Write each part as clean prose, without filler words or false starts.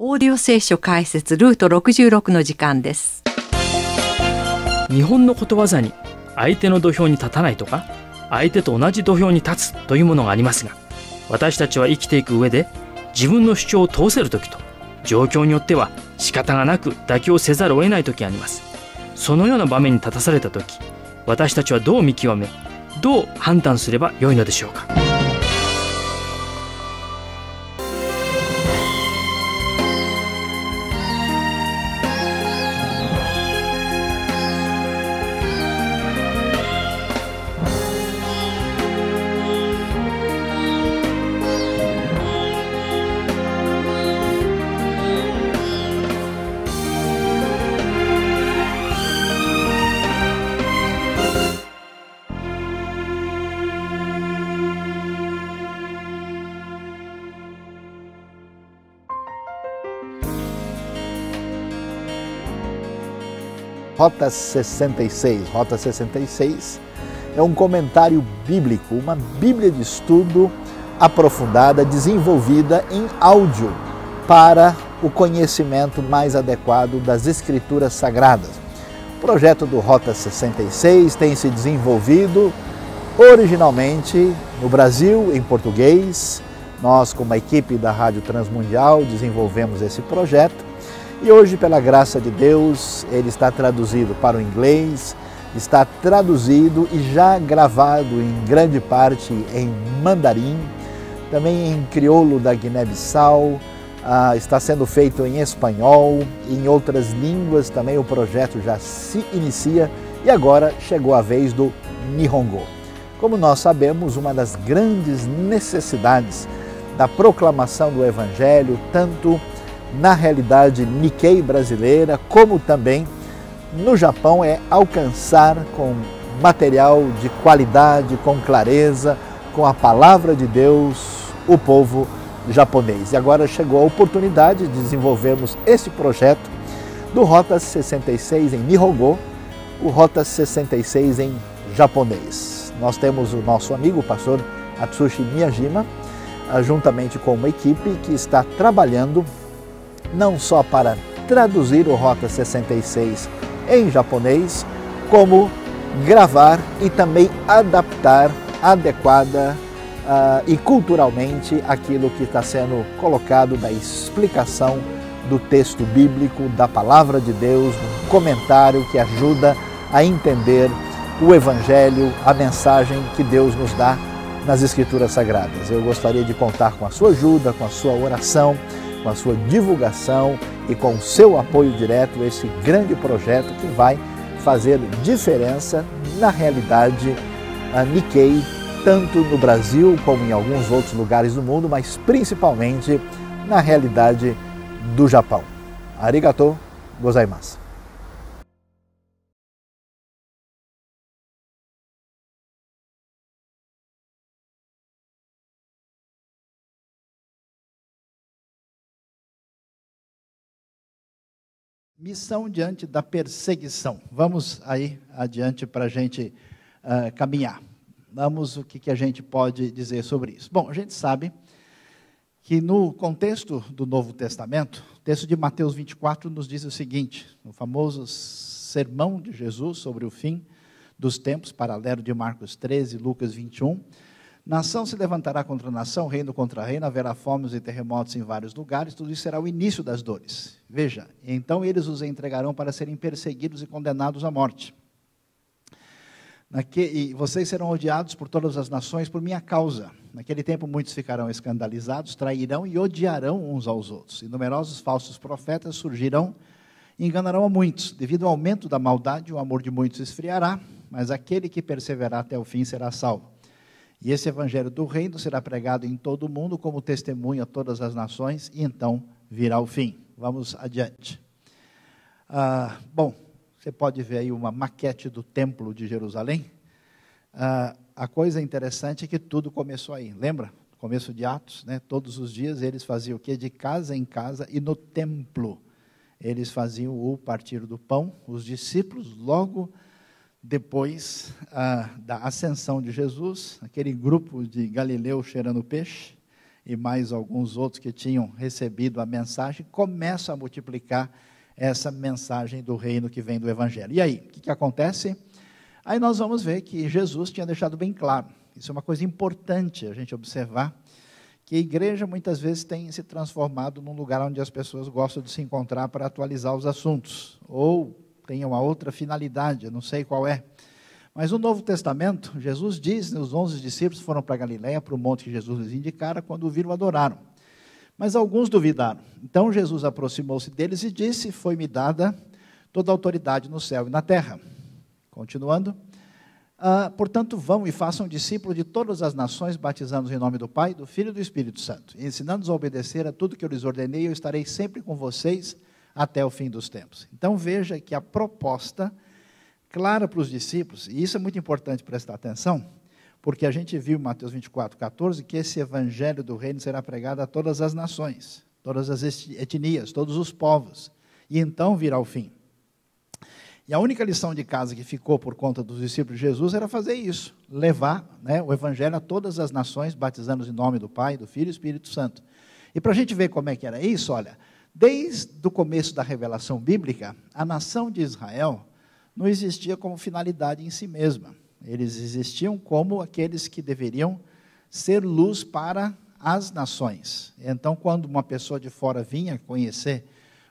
オーディオ聖書解説ルート66の時間です。日本のことわざに相手の土俵に立たないとか、相手と同じ土俵に立つというものがありますが、私たちは生きていく上で自分の主張を通せるときと、状況によっては仕方がなく妥協せざるを得ないときがあります。そのような場面に立たされたとき、私たちはどう見極め、どう判断すればよいのでしょうか。Rota 66. Rota 66 é um comentário bíblico, uma Bíblia de estudo aprofundada, desenvolvida em áudio para o conhecimento mais adequado das Escrituras Sagradas. O projeto do Rota 66 tem se desenvolvido originalmente no Brasil, em português. Nós, como a equipe da Rádio Transmundial, desenvolvemos esse projeto. E hoje, pela graça de Deus, ele está traduzido para o inglês, está traduzido e já gravado em grande parte em mandarim, também em crioulo da Guiné-Bissau, está sendo feito em espanhol e em outras línguas também. O projeto já se inicia e agora chegou a vez do Nihongo. Como nós sabemos, uma das grandes necessidades da proclamação do Evangelho, tanto na realidade Nikkei brasileira, como também no Japão, é alcançar com material de qualidade, com clareza, com a palavra de Deus, o povo japonês. E agora chegou a oportunidade de desenvolvermos esse projeto do Rota 66 em Nihongo, o Rota 66 em japonês. Nós temos o nosso amigo, o pastor Atsushi Miyajima, juntamente com uma equipe que está trabalhando não só para traduzir o Rota 66 em japonês, como gravar e também adaptar adequada e culturalmente aquilo que está sendo colocado da explicação do texto bíblico, da palavra de Deus, um comentário que ajuda a entender o Evangelho, a mensagem que Deus nos dá nas Escrituras Sagradas. Eu gostaria de contar com a sua ajuda, com a sua oração, com a sua divulgação e com o seu apoio direto a esse grande projeto que vai fazer diferença na realidade Nikkei, tanto no Brasil como em alguns outros lugares do mundo, mas principalmente na realidade do Japão. Arigatou gozaimasu. Missão diante da perseguição. Vamos aí adiante para a gente caminhar. Vamos, o que a gente pode dizer sobre isso? Bom, a gente sabe que no contexto do Novo Testamento, o texto de Mateus 24 nos diz o seguinte, o famoso sermão de Jesus sobre o fim dos tempos, paralelo de Marcos 13, Lucas 21, nação se levantará contra nação, reino contra reino, haverá fomes e terremotos em vários lugares, tudo isso será o início das dores. Veja, então eles os entregarão para serem perseguidos e condenados à morte. E vocês serão odiados por todas as nações por minha causa. Naquele tempo muitos ficarão escandalizados, trairão e odiarão uns aos outros. E numerosos falsos profetas surgirão e enganarão a muitos. Devido ao aumento da maldade, o amor de muitos esfriará, mas aquele que perseverar até o fim será salvo. E esse evangelho do reino será pregado em todo o mundo como testemunho a todas as nações, e então virá o fim. Vamos adiante. Bom, você pode ver aí uma maquete do Templo de Jerusalém. A coisa interessante é que tudo começou aí. Lembra? Começo de Atos, né? Todos os dias eles faziam o quê? De casa em casa e no templo. Eles faziam o partir do pão. Os discípulos, logo depois da ascensão de Jesus, aquele grupo de Galileu cheirando peixe, e mais alguns outros que tinham recebido a mensagem, começam a multiplicar essa mensagem do reino que vem do Evangelho. E aí, o que acontece? Aí nós vamos ver que Jesus tinha deixado bem claro, isso é uma coisa importante a gente observar, que a igreja muitas vezes tem se transformado num lugar onde as pessoas gostam de se encontrar para atualizar os assuntos, ou tem uma outra finalidade, eu não sei qual é. Mas no Novo Testamento, Jesus diz, os 11 discípulos foram para Galiléia, para o monte que Jesus lhes indicara, quando o viram, adoraram. Mas alguns duvidaram. Então Jesus aproximou-se deles e disse, foi-me dada toda a autoridade no céu e na terra. Continuando. Portanto, vão e façam discípulos de todas as nações, batizando-os em nome do Pai, do Filho e do Espírito Santo, e ensinando-os a obedecer a tudo que eu lhes ordenei, eu estarei sempre com vocês até o fim dos tempos. Então veja que a proposta clara para os discípulos, e isso é muito importante prestar atenção, porque a gente viu em Mateus 24:14, que esse evangelho do reino será pregado a todas as nações, todas as etnias, todos os povos, e então virá o fim. E a única lição de casa que ficou por conta dos discípulos de Jesus era fazer isso, levar o evangelho a todas as nações, batizando-os em nome do Pai, do Filho e do Espírito Santo. E para a gente ver como é que era isso, olha, desde o começo da revelação bíblica, a nação de Israel não existia como finalidade em si mesma. Eles existiam como aqueles que deveriam ser luz para as nações. Então, quando uma pessoa de fora vinha conhecer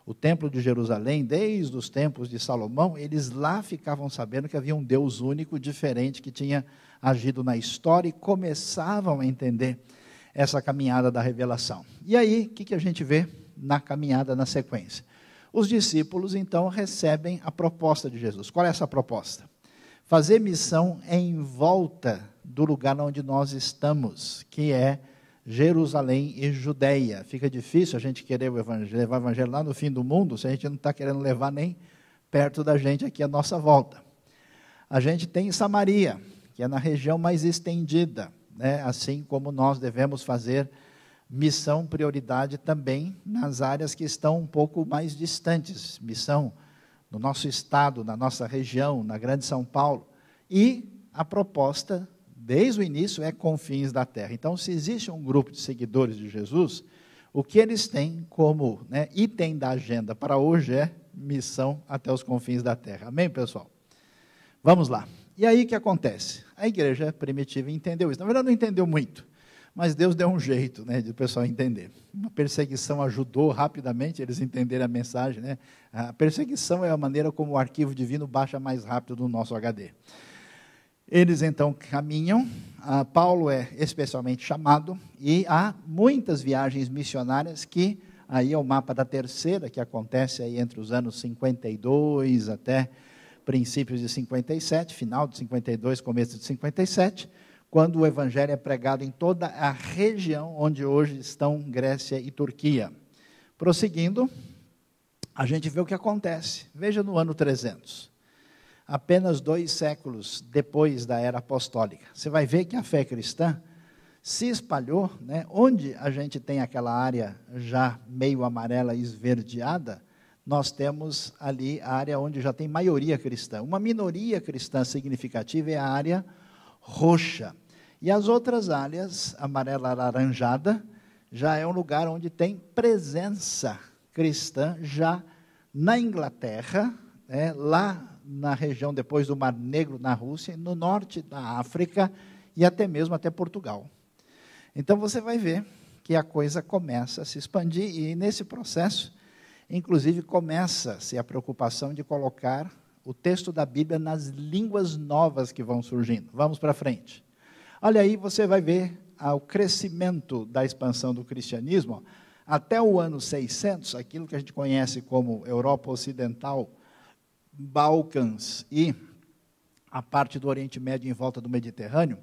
o templo de Jerusalém, desde os tempos de Salomão, eles lá ficavam sabendo que havia um Deus único, diferente, que tinha agido na história, e começavam a entender essa caminhada da revelação. E aí, o que a gente vê na caminhada, na sequência? Os discípulos, então, recebem a proposta de Jesus. Qual é essa proposta? Fazer missão em volta do lugar onde nós estamos, que é Jerusalém e Judeia. Fica difícil a gente querer levar o evangelho lá no fim do mundo, se a gente não está querendo levar nem perto da gente aqui à nossa volta. A gente tem Samaria, que é na região mais estendida, assim como nós devemos fazer missão, prioridade também nas áreas que estão um pouco mais distantes. Missão no nosso estado, na nossa região, na Grande São Paulo. E a proposta, desde o início, é confins da terra. Então, se existe um grupo de seguidores de Jesus, o que eles têm como item da agenda para hoje é missão até os confins da terra. Amém, pessoal? Vamos lá. E aí o que acontece? A igreja primitiva entendeu isso. Na verdade, não entendeu muito, mas Deus deu um jeito de o pessoal entender. Uma perseguição ajudou rapidamente eles entenderem a mensagem. A perseguição é a maneira como o arquivo divino baixa mais rápido do nosso HD. Eles então caminham, Paulo é especialmente chamado, e há muitas viagens missionárias que, aí é o mapa da terceira, que acontece aí entre os anos 52 até princípios de 57, final de 52, começo de 57, quando o evangelho é pregado em toda a região onde hoje estão Grécia e Turquia. Prosseguindo, a gente vê o que acontece. Veja no ano 300. Apenas 2 séculos depois da era apostólica. Você vai ver que a fé cristã se espalhou, onde a gente tem aquela área já meio amarela esverdeada, nós temos ali a área onde já tem maioria cristã. Uma minoria cristã significativa é a área roxa. E as outras áreas, amarela alaranjada, já é um lugar onde tem presença cristã, já na Inglaterra, lá na região depois do Mar Negro, na Rússia, no norte da África e até mesmo até Portugal. Então você vai ver que a coisa começa a se expandir e nesse processo, inclusive, começa-se a preocupação de colocar o texto da Bíblia nas línguas novas que vão surgindo. Vamos para frente. Olha aí, você vai ver o crescimento da expansão do cristianismo até o ano 600, aquilo que a gente conhece como Europa Ocidental, Balcãs e a parte do Oriente Médio em volta do Mediterrâneo,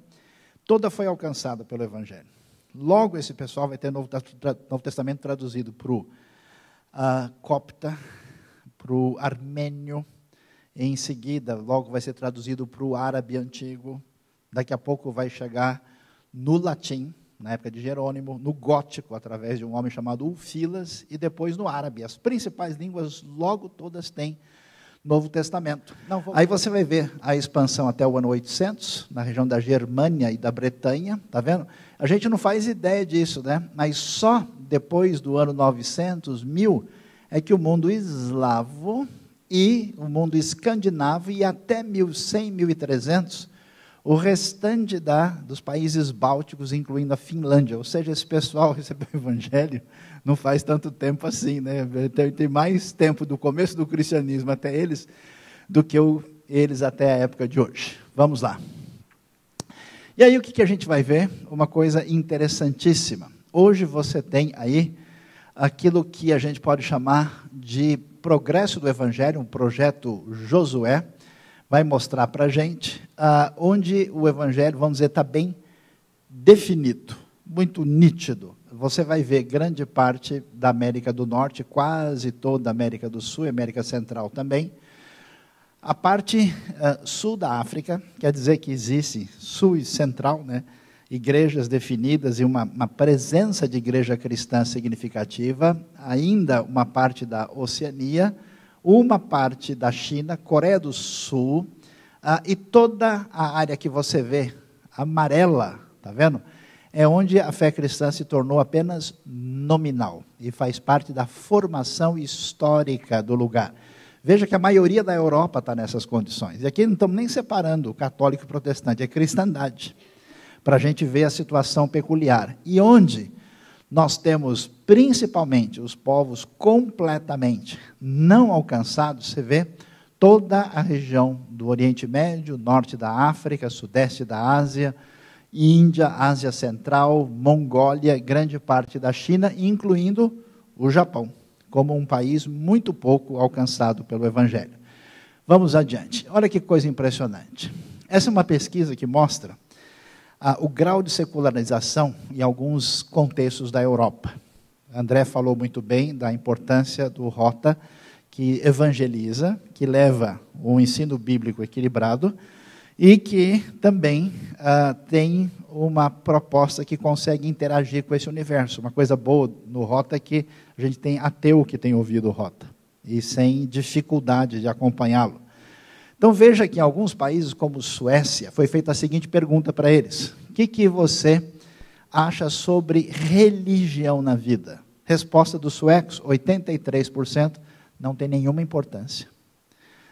toda foi alcançada pelo Evangelho. Logo esse pessoal vai ter Novo Testamento traduzido para o copta, para o armênio, em seguida logo vai ser traduzido para o árabe antigo, daqui a pouco vai chegar no latim, na época de Jerônimo, no gótico, através de um homem chamado Ulfilas, e depois no árabe. As principais línguas logo todas têm Novo Testamento. Aí você vai ver a expansão até o ano 800, na região da Germânia e da Bretanha, tá vendo? A gente não faz ideia disso, né? Mas só depois do ano 900, 1000, é que o mundo eslavo e o mundo escandinavo, e até 1100, 1300, o restante dos países bálticos, incluindo a Finlândia. Ou seja, esse pessoal recebeu o evangelho não faz tanto tempo assim, né? Tem mais tempo do começo do cristianismo até eles, do que eles até a época de hoje. Vamos lá. E aí o que a gente vai ver? Uma coisa interessantíssima. Hoje você tem aí aquilo que a gente pode chamar de progresso do evangelho, um projeto Josué, vai mostrar para a gente onde o evangelho, vamos dizer, está bem definido, muito nítido. Você vai ver grande parte da América do Norte, quase toda a América do Sul, América Central também. A parte sul da África, quer dizer que existe sul e central, né? Igrejas definidas e uma presença de igreja cristã significativa, ainda uma parte da Oceania, uma parte da China, Coreia do Sul, e toda a área que você vê, amarela, está vendo? É onde a fé cristã se tornou apenas nominal e faz parte da formação histórica do lugar. Veja que a maioria da Europa está nessas condições. E aqui não estamos nem separando o católico e o protestante, é cristandade, para a gente ver a situação peculiar. E onde nós temos principalmente os povos completamente não alcançados, você vê toda a região do Oriente Médio, norte da África, sudeste da Ásia, Índia, Ásia Central, Mongólia, grande parte da China, incluindo o Japão, como um país muito pouco alcançado pelo Evangelho. Vamos adiante. Olha que coisa impressionante. Essa é uma pesquisa que mostra o grau de secularização em alguns contextos da Europa. André falou muito bem da importância do Rota, que evangeliza, que leva um ensino bíblico equilibrado, e que também tem uma proposta que consegue interagir com esse universo. Uma coisa boa no Rota é que a gente tem ateu que tem ouvido o Rota, e sem dificuldade de acompanhá-lo. Então veja que em alguns países como Suécia, foi feita a seguinte pergunta para eles: o que você acha sobre religião na vida? Resposta dos suecos, 83%, não tem nenhuma importância.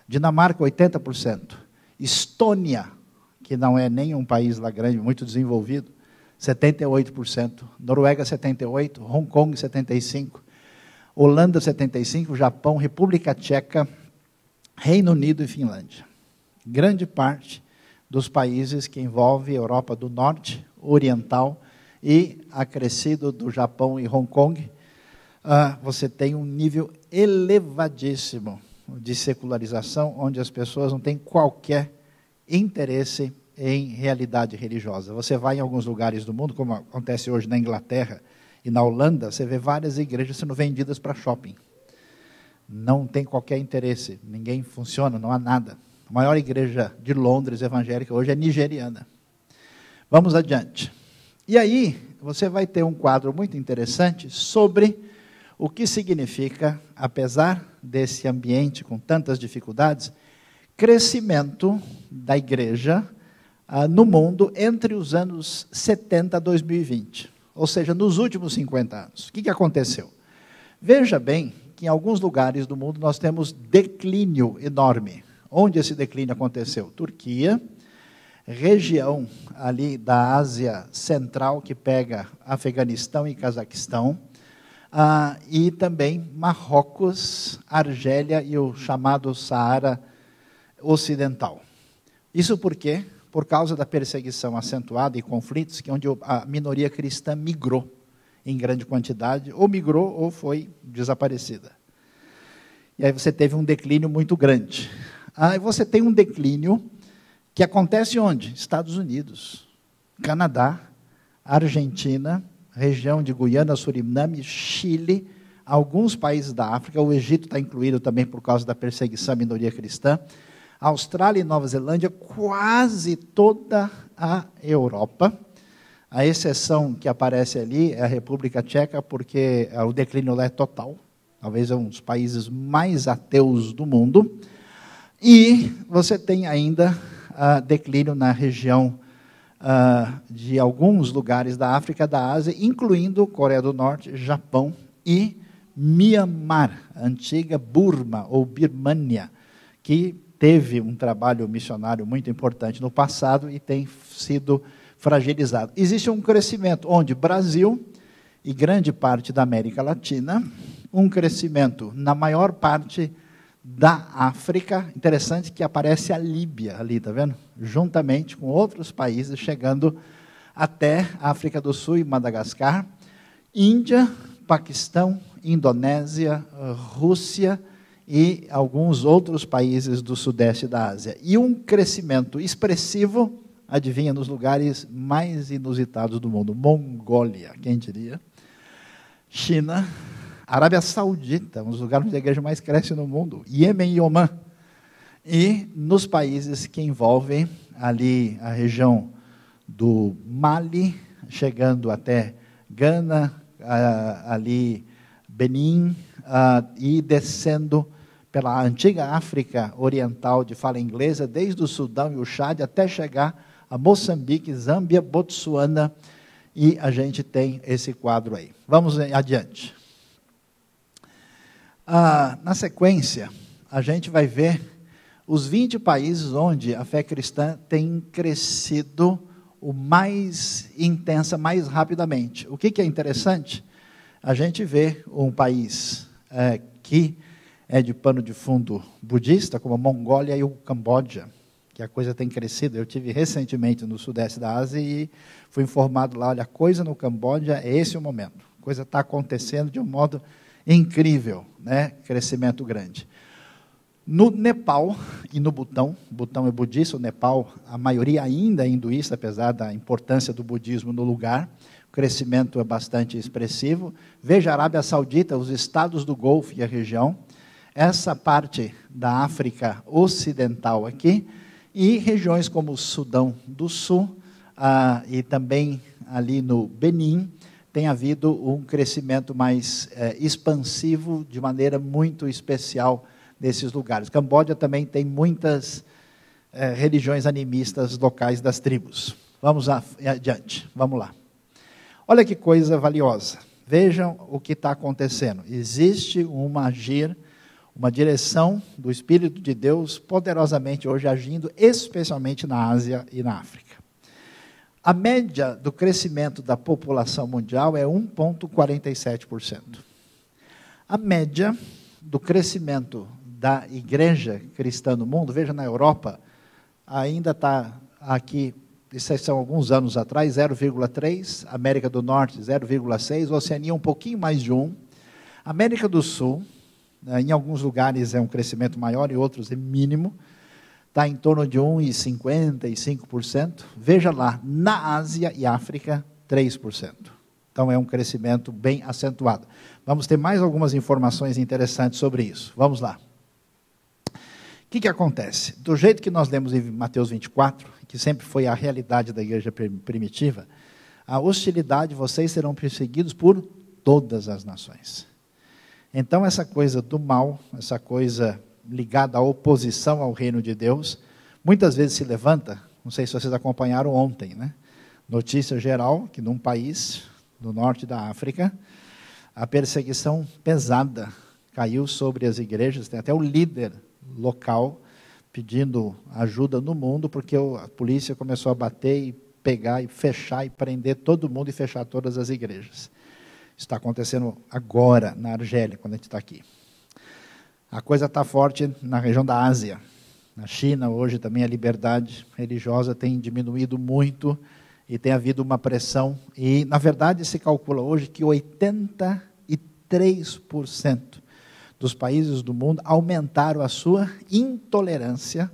Dinamarca, 80%. Estônia, que não é nem um país lá grande, muito desenvolvido, 78%. Noruega, 78%. Hong Kong, 75%. Holanda, 75%. Japão, República Tcheca, Reino Unido e Finlândia. Grande parte dos países que envolvem a Europa do Norte, Oriental e acrescido do Japão e Hong Kong, você tem um nível elevadíssimo de secularização, onde as pessoas não têm qualquer interesse em realidade religiosa. Você vai em alguns lugares do mundo, como acontece hoje na Inglaterra e na Holanda, você vê várias igrejas sendo vendidas para shopping. Não tem qualquer interesse, ninguém funciona, não há nada. A maior igreja de Londres evangélica hoje é nigeriana. Vamos adiante. E aí, você vai ter um quadro muito interessante sobre o que significa, apesar desse ambiente com tantas dificuldades, crescimento da igreja no mundo entre os anos 70 a 2020. Ou seja, nos últimos 50 anos. O que aconteceu? Veja bem que em alguns lugares do mundo nós temos declínio enorme. Onde esse declínio aconteceu? Turquia, região ali da Ásia Central, que pega Afeganistão e Cazaquistão, e também Marrocos, Argélia e o chamado Saara Ocidental. Isso por quê? Por causa da perseguição acentuada e conflitos, onde a minoria cristã migrou em grande quantidade, ou migrou ou foi desaparecida. E aí você teve um declínio muito grande. Aí você tem um declínio que acontece onde? Estados Unidos, Canadá, Argentina, região de Guiana, Suriname, Chile, alguns países da África, o Egito está incluído também por causa da perseguição à minoria cristã, Austrália e Nova Zelândia, quase toda a Europa. A exceção que aparece ali é a República Tcheca, porque o declínio lá é total, talvez é um dos países mais ateus do mundo. E você tem ainda declínio na região de alguns lugares da África, da Ásia, incluindo Coreia do Norte, Japão e Myanmar, a antiga Burma ou Birmânia, que teve um trabalho missionário muito importante no passado e tem sido fragilizado. Existe um crescimento onde Brasil e grande parte da América Latina, um crescimento na maior parte da África. Interessante que aparece a Líbia ali, está vendo? Juntamente com outros países, chegando até a África do Sul e Madagascar, Índia, Paquistão, Indonésia, Rússia e alguns outros países do sudeste da Ásia. E um crescimento expressivo, adivinha, nos lugares mais inusitados do mundo. Mongólia, quem diria? China, Arábia Saudita, um dos lugares onde a igreja mais cresce no mundo. Iêmen e Omã. E nos países que envolvem ali a região do Mali, chegando até Gana, ali Benin, e descendo pela antiga África Oriental de fala inglesa, desde o Sudão e o Chad, até chegar a Moçambique, Zâmbia, Botsuana, e a gente tem esse quadro aí. Vamos adiante. Na sequência, a gente vai ver os 20 países onde a fé cristã tem crescido o mais intensa, mais rapidamente. O que é interessante? A gente vê um país que é de pano de fundo budista, como a Mongólia e o Camboja, que a coisa tem crescido. Eu tive recentemente no sudeste da Ásia e fui informado lá, olha, a coisa no Camboja é esse o momento. A coisa está acontecendo de um modo incrível, né? Crescimento grande. No Nepal e no Butão é budista, o Nepal, a maioria ainda é hinduísta, apesar da importância do budismo no lugar, o crescimento é bastante expressivo. Veja a Arábia Saudita, os estados do Golfo e a região, essa parte da África Ocidental aqui, e regiões como o Sudão do Sul, e também ali no Benin, tem havido um crescimento mais expansivo, de maneira muito especial, nesses lugares. Camboja também tem muitas religiões animistas locais das tribos. Vamos adiante, vamos lá. Olha que coisa valiosa. Vejam o que está acontecendo. Existe uma direção do Espírito de Deus poderosamente hoje agindo, especialmente na Ásia e na África. A média do crescimento da população mundial é 1,47%. A média do crescimento da igreja cristã no mundo, veja na Europa, ainda está aqui, isso são alguns anos atrás, 0,3, América do Norte 0,6, Oceania um pouquinho mais de 1, América do Sul, em alguns lugares é um crescimento maior, em outros é mínimo, está em torno de 1,55%, veja lá, na Ásia e África, 3%. Então é um crescimento bem acentuado. Vamos ter mais algumas informações interessantes sobre isso. Vamos lá. O que acontece? Do jeito que nós lemos em Mateus 24, que sempre foi a realidade da igreja primitiva, a hostilidade, vocês serão perseguidos por todas as nações. Então essa coisa do mal, essa coisa ligada à oposição ao reino de Deus, muitas vezes se levanta, não sei se vocês acompanharam ontem, né? Notícia geral que num país do norte da África, a perseguição pesada caiu sobre as igrejas, tem até o líder local pedindo ajuda no mundo, porque a polícia começou a bater e pegar e fechar e prender todo mundo e fechar todas as igrejas. Está acontecendo agora na Argélia, quando a gente está aqui. A coisa está forte na região da Ásia. Na China, hoje, também a liberdade religiosa tem diminuído muito e tem havido uma pressão. E, na verdade, se calcula hoje que 83% dos países do mundo aumentaram a sua intolerância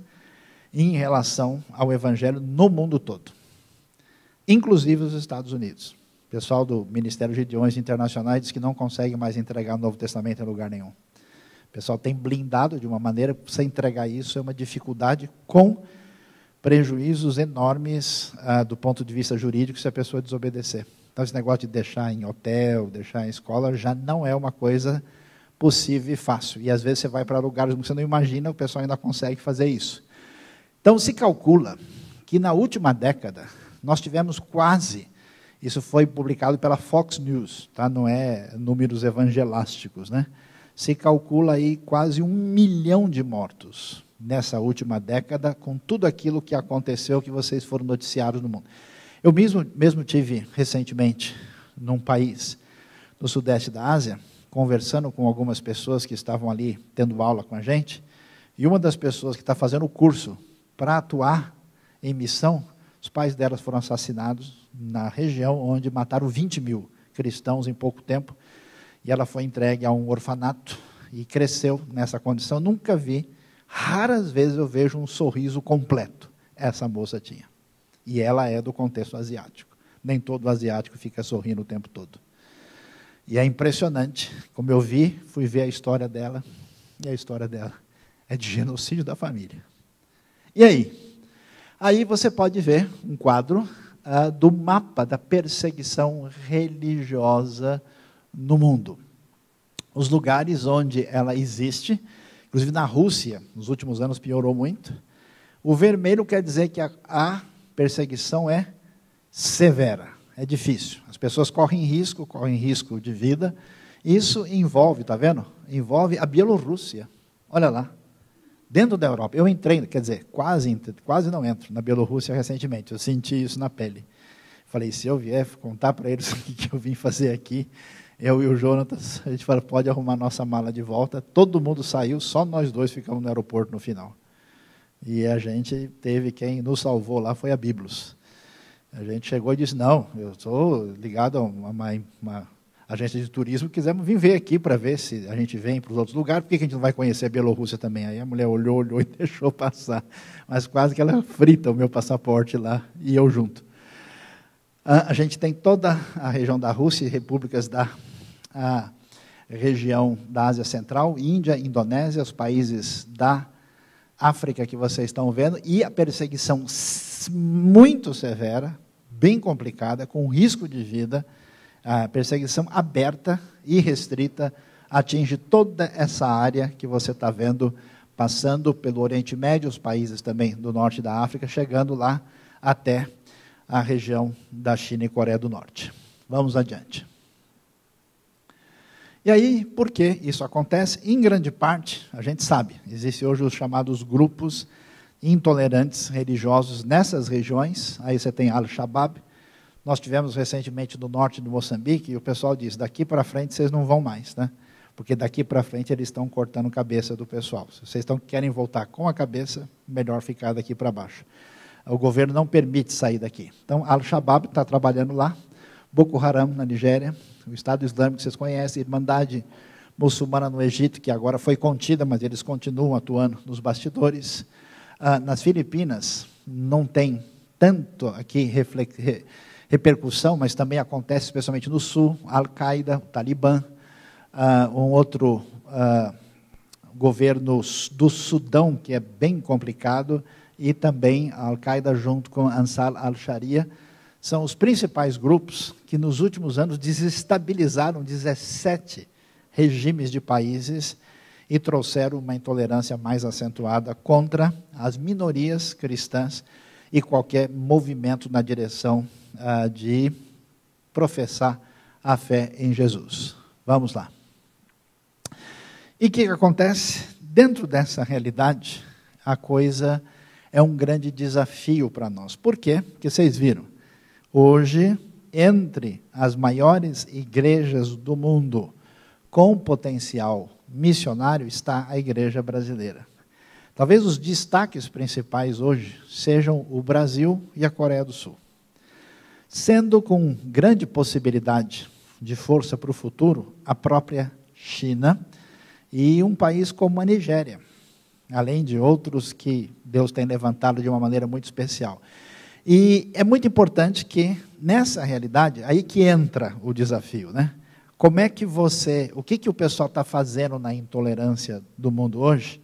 em relação ao Evangelho no mundo todo, inclusive os Estados Unidos. O pessoal do Ministério de Gideões Internacionais diz que não consegue mais entregar o Novo Testamento em lugar nenhum. O pessoal tem blindado de uma maneira, você entregar isso é uma dificuldade, com prejuízos enormes do ponto de vista jurídico se a pessoa desobedecer. Então esse negócio de deixar em hotel, deixar em escola, já não é uma coisa possível e fácil. E às vezes você vai para lugares que você não imagina, o pessoal ainda consegue fazer isso. Então se calcula que na última década nós tivemos quase, isso foi publicado pela Fox News, tá? Não é números evangelásticos, né? Se calcula aí quase 1 milhão de mortos nessa última década, com tudo aquilo que aconteceu, que vocês foram noticiados no mundo. Eu mesmo tive recentemente num país no sudeste da Ásia, conversando com algumas pessoas que estavam ali tendo aula com a gente, e uma das pessoas que está fazendo o curso para atuar em missão, os pais delas foram assassinados na região onde mataram 20 mil cristãos em pouco tempo, e ela foi entregue a um orfanato e cresceu nessa condição. Nunca vi, raras vezes eu vejo um sorriso completo. Essa moça tinha. E ela é do contexto asiático. Nem todo asiático fica sorrindo o tempo todo. E é impressionante, como eu fui ver a história dela, e a história dela é de genocídio da família. E aí? Aí você pode ver um quadro do mapa da perseguição religiosa no mundo. Os lugares onde ela existe, inclusive na Rússia, nos últimos anos piorou muito. O vermelho quer dizer que a perseguição é severa, é difícil. As pessoas correm risco de vida. Isso envolve, está vendo? Envolve a Bielorrússia. Olha lá. Dentro da Europa. Eu entrei, quer dizer, quase não entro na Bielorrússia recentemente. Eu senti isso na pele. Falei, se eu vier contar para eles o que eu vim fazer aqui, eu e o Jonatas, a gente fala, pode arrumar nossa mala de volta. Todo mundo saiu, só nós dois ficamos no aeroporto no final. E a gente quem nos salvou lá foi a Biblos. A gente chegou e disse, não, eu sou ligado a uma agência de turismo, quisemos vir ver aqui para ver se a gente vem para os outros lugares, por que a gente não vai conhecer a Bielorrússia também? Aí a mulher olhou e deixou passar. Mas quase que ela frita o meu passaporte lá e eu junto. A gente tem toda a região da Rússia, repúblicas da região da Ásia Central, Índia, Indonésia, os países da África que vocês estão vendo, e a perseguição muito severa, bem complicada, com risco de vida, a perseguição aberta e restrita, atinge toda essa área que você está vendo, passando pelo Oriente Médio, os países também do norte da África, chegando lá até a região da China e Coreia do Norte. Vamos adiante. E aí, por que isso acontece? Em grande parte, a gente sabe, existem hoje os chamados grupos intolerantes religiosos nessas regiões. Aí você tem Al-Shabaab. Nós tivemos recentemente no norte do Moçambique, e o pessoal diz, daqui para frente vocês não vão mais, né? Porque daqui para frente eles estão cortando a cabeça do pessoal. Se vocês querem voltar com a cabeça, melhor ficar daqui para baixo. O governo não permite sair daqui. Então, Al-Shabaab está trabalhando lá, Boko Haram na Nigéria, o Estado Islâmico que vocês conhecem, a Irmandade Muçulmana no Egito, que agora foi contida, mas eles continuam atuando nos bastidores. Nas Filipinas, não tem tanto aqui repercussão, mas também acontece especialmente no sul, Al-Qaeda, o Talibã, um outro governo do Sudão, que é bem complicado, e também a Al-Qaeda junto com Ansar al-Sharia, são os principais grupos que nos últimos anos desestabilizaram 17 regimes de países e trouxeram uma intolerância mais acentuada contra as minorias cristãs e qualquer movimento na direção de professar a fé em Jesus. Vamos lá. E o que acontece? Dentro dessa realidade, a coisa é um grande desafio para nós. Por quê? Porque vocês viram, hoje, entre as maiores igrejas do mundo com potencial missionário está a igreja brasileira. Talvez os destaques principais hoje sejam o Brasil e a Coreia do Sul. Sendo com grande possibilidade de força para o futuro, a própria China e um país como a Nigéria, além de outros que Deus tem levantado de uma maneira muito especial. E é muito importante que, nessa realidade, aí que entra o desafio, né? Como é que o que o pessoal está fazendo na intolerância do mundo hoje?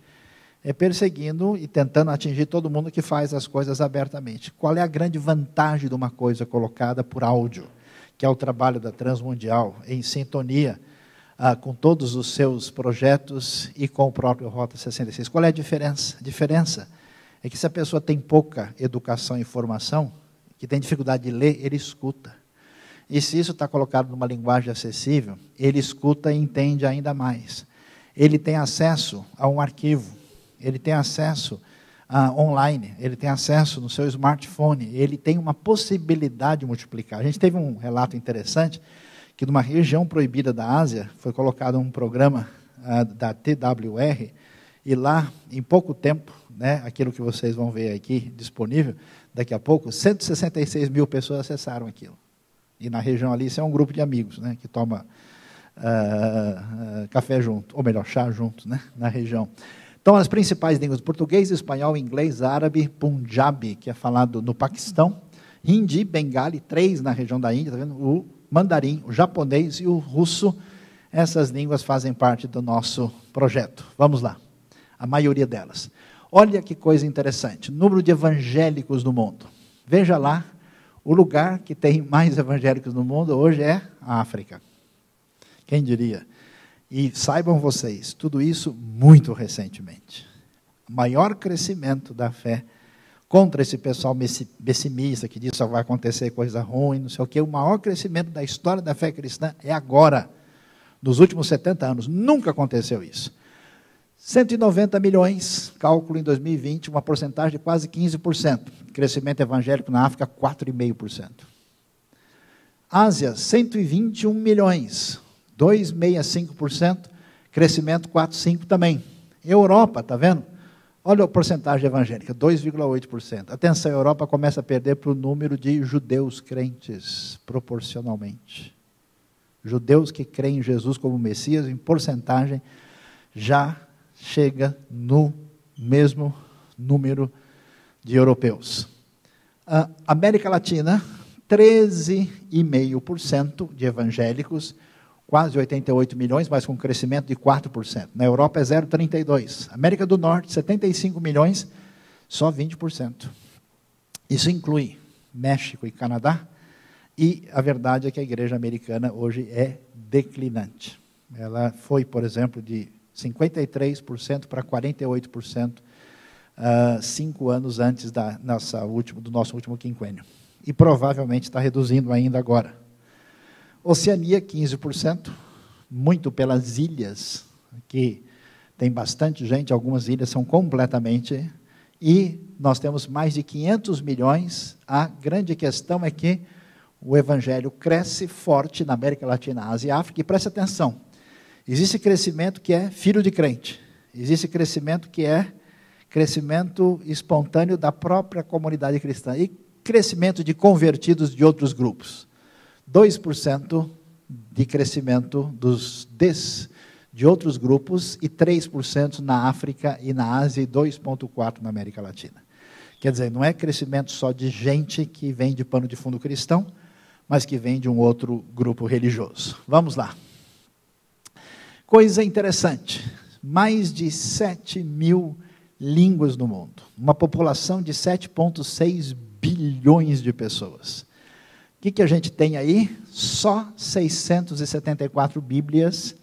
É perseguindo e tentando atingir todo mundo que faz as coisas abertamente. Qual é a grande vantagem de uma coisa colocada por áudio, que é o trabalho da Transmundial, em sintonia com todos os seus projetos e com o próprio Rota 66. Qual é a diferença? A diferença é que se a pessoa tem pouca educação e formação, que tem dificuldade de ler, ele escuta. E se isso está colocado numa linguagem acessível, ele escuta e entende ainda mais. Ele tem acesso a um arquivo, ele tem acesso online, ele tem acesso no seu smartphone, ele tem uma possibilidade de multiplicar. A gente teve um relato interessante, que numa região proibida da Ásia, foi colocado um programa da TWR, e lá, em pouco tempo, né, aquilo que vocês vão ver aqui disponível, daqui a pouco, 166 mil pessoas acessaram aquilo. E na região ali, isso é um grupo de amigos, né, que toma café junto, ou melhor, chá junto, né, na região. Então, as principais línguas: português, espanhol, inglês, árabe, punjabi, que é falado no Paquistão, hindi, bengali, 3 na região da Índia, tá vendo? O mandarim, o japonês e o russo. Essas línguas fazem parte do nosso projeto. Vamos lá, a maioria delas. Olha que coisa interessante, número de evangélicos no mundo. Veja lá, o lugar que tem mais evangélicos no mundo hoje é a África. Quem diria? E saibam vocês, tudo isso muito recentemente. O maior crescimento da fé contra esse pessoal pessimista que diz que só vai acontecer coisa ruim, não sei o quê. O maior crescimento da história da fé cristã é agora, nos últimos 70 anos. Nunca aconteceu isso. 190 milhões, cálculo em 2020, uma porcentagem de quase 15%. Crescimento evangélico na África, 4,5%. Ásia, 121 milhões, 2,65%. Crescimento 4,5% também. Europa, está vendo? Olha a porcentagem evangélica, 2,8%. Atenção, a Europa começa a perder para o número de judeus crentes, proporcionalmente. Judeus que creem em Jesus como Messias, em porcentagem, já chega no mesmo número de europeus. América Latina, 13,5% de evangélicos, quase 88 milhões, mas com crescimento de 4%. Na Europa é 0,32%. América do Norte, 75 milhões, só 20%. Isso inclui México e Canadá, e a verdade é que a igreja americana hoje é declinante. Ela foi, por exemplo, de 53% para 48%, 5 anos antes do nosso último quinquênio. E provavelmente está reduzindo ainda agora. Oceania, 15%, muito pelas ilhas, que tem bastante gente, algumas ilhas são completamente, e nós temos mais de 500 milhões. A grande questão é que o evangelho cresce forte na América Latina, Ásia e África, e preste atenção, existe crescimento que é filho de crente, existe crescimento que é crescimento espontâneo da própria comunidade cristã, e crescimento de convertidos de outros grupos. 2% de crescimento de outros grupos e 3% na África e na Ásia e 2,4% na América Latina. Quer dizer, não é crescimento só de gente que vem de pano de fundo cristão, mas que vem de um outro grupo religioso. Vamos lá. Coisa interessante, mais de 7 mil línguas no mundo, uma população de 7,6 bilhões de pessoas. O que a gente tem aí? Só 674 Bíblias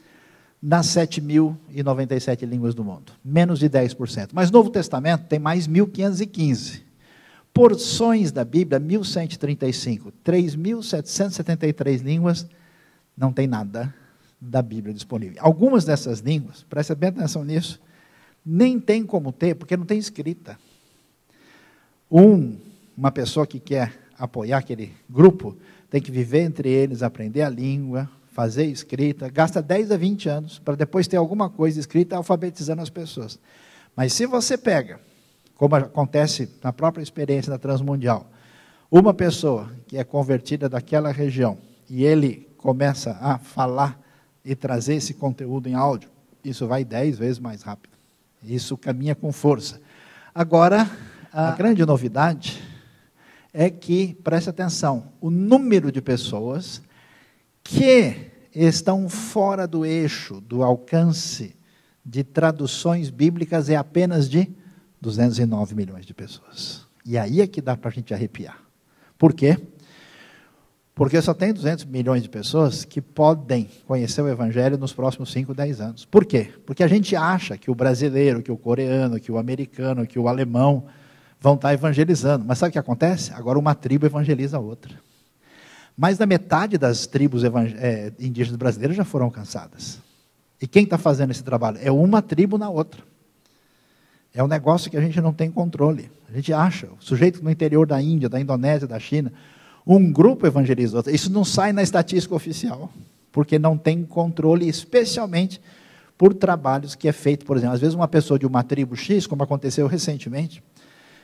nas 7.097 línguas do mundo. Menos de 10%. Mas no Novo Testamento tem mais 1.515. Porções da Bíblia, 1.135. 3.773 línguas, não tem nada da Bíblia disponível. Algumas dessas línguas, preste bem atenção nisso, nem tem como ter, porque não tem escrita. Uma pessoa que quer apoiar aquele grupo, tem que viver entre eles, aprender a língua, fazer escrita, gasta 10 a 20 anos, para depois ter alguma coisa escrita, alfabetizando as pessoas. Mas se você pega, como acontece na própria experiência da Transmundial, uma pessoa que é convertida daquela região, e ele começa a falar e trazer esse conteúdo em áudio, isso vai 10 vezes mais rápido. Isso caminha com força. Agora, a grande novidade é que, preste atenção, o número de pessoas que estão fora do eixo, do alcance de traduções bíblicas é apenas de 209 milhões de pessoas. E aí é que dá para a gente arrepiar. Por quê? Porque só tem 200 milhões de pessoas que podem conhecer o Evangelho nos próximos 5, 10 anos. Por quê? Porque a gente acha que o brasileiro, que o coreano, que o americano, que o alemão vão estar evangelizando. Mas sabe o que acontece? Agora uma tribo evangeliza a outra. Mais da metade das tribos indígenas brasileiras já foram alcançadas. E quem está fazendo esse trabalho? É uma tribo na outra. É um negócio que a gente não tem controle. A gente acha, o sujeito no interior da Índia, da Indonésia, da China, um grupo evangeliza outro. Isso não sai na estatística oficial, porque não tem controle, especialmente por trabalhos que é feito, por exemplo, às vezes uma pessoa de uma tribo X, como aconteceu recentemente,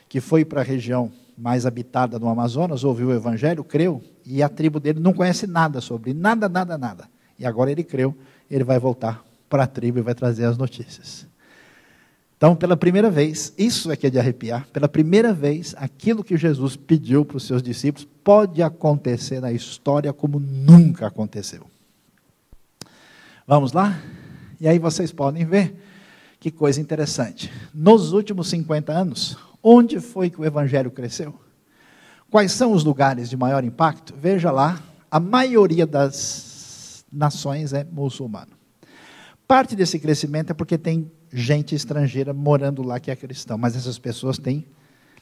que foi para a região mais habitada no Amazonas, ouviu o Evangelho, creu, e a tribo dele não conhece nada sobre, nada. E agora ele creu, ele vai voltar para a tribo e vai trazer as notícias. Então, pela primeira vez, isso é que é de arrepiar, pela primeira vez, aquilo que Jesus pediu para os seus discípulos pode acontecer na história como nunca aconteceu. Vamos lá? E aí vocês podem ver que coisa interessante. Nos últimos 50 anos, onde foi que o Evangelho cresceu? Quais são os lugares de maior impacto? Veja lá, a maioria das nações é muçulmana. Parte desse crescimento é porque tem gente estrangeira morando lá que é cristão, mas essas pessoas têm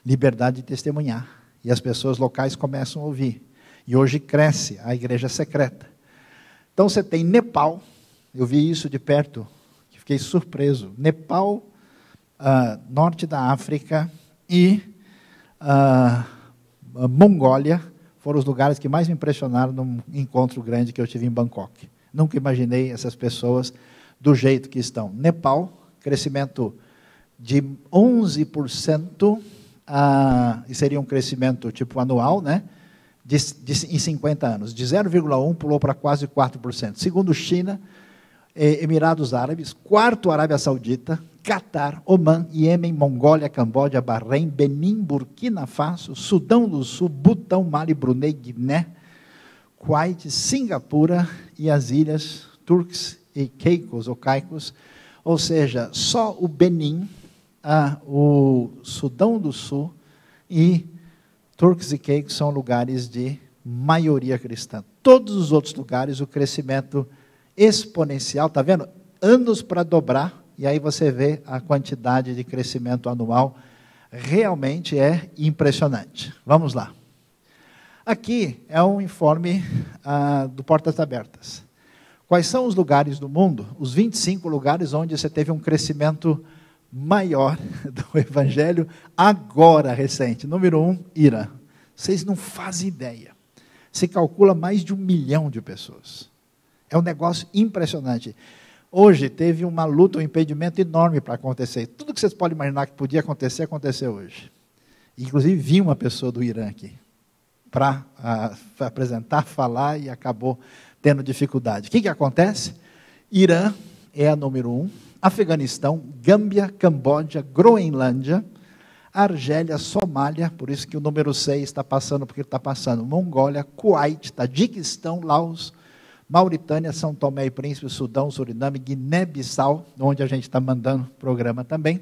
liberdade de testemunhar, e as pessoas locais começam a ouvir, e hoje cresce a igreja secreta. Então você tem Nepal, eu vi isso de perto, fiquei surpreso, Nepal, norte da África e Mongólia foram os lugares que mais me impressionaram num encontro grande que eu tive em Bangkok. Nunca imaginei essas pessoas do jeito que estão. Nepal, crescimento de 11%, e seria um crescimento tipo anual, né? Em 50 anos. De 0,1% pulou para quase 4%. Segundo China, Emirados Árabes, quarto Arábia Saudita, Catar, Omã, Iêmen, Mongólia, Camboja, Bahrein, Benin, Burkina Faso, Sudão do Sul, Butão, Mali, Brunei, Guiné, Kuwait, Singapura e as ilhas Turks e Caicos, ou Caicos, ou seja, só o Benin, o Sudão do Sul e Turks e Caicos são lugares de maioria cristã. Todos os outros lugares, o crescimento exponencial, está vendo? Anos para dobrar, e aí você vê a quantidade de crescimento anual, realmente é impressionante. Vamos lá. Aqui é um informe do Portas Abertas. Quais são os lugares do mundo, os 25 lugares onde você teve um crescimento maior do Evangelho, agora recente? Número 1, Irã. Vocês não fazem ideia. Se calcula mais de 1 milhão de pessoas. É um negócio impressionante. Hoje teve uma luta, um impedimento enorme para acontecer. Tudo que vocês podem imaginar que podia acontecer, aconteceu hoje. Inclusive, vi uma pessoa do Irã aqui para apresentar, falar, e acabou tendo dificuldade. O que acontece? Irã é a número 1, Afeganistão, Gâmbia, Camboja, Groenlândia, Argélia, Somália, por isso que o número 6 está passando, porque está passando, Mongólia, Kuwait, Tajiquistão, Laos, Mauritânia, São Tomé e Príncipe, Sudão, Suriname, Guiné-Bissau, onde a gente está mandando programa também,